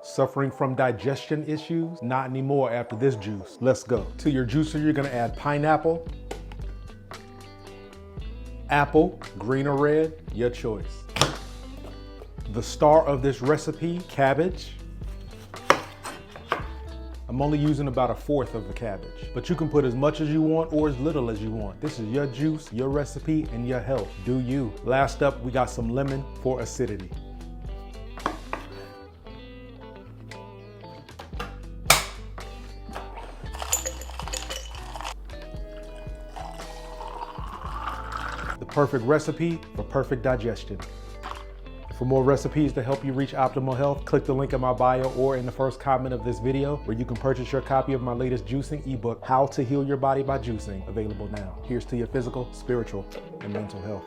Suffering from digestion issues? Not anymore after this juice. Let's go. To your juicer, you're gonna add pineapple, apple, green or red, your choice. The star of this recipe, cabbage. I'm only using about 1/4 of the cabbage, but you can put as much as you want or as little as you want. This is your juice, your recipe, and your health. Do you. Last up, we got some lemon for acidity. The perfect recipe for perfect digestion. For more recipes to help you reach optimal health, click the link in my bio or in the first comment of this video where you can purchase your copy of my latest juicing ebook, How to Heal Your Body by Juicing, available now. Here's to your physical, spiritual, and mental health.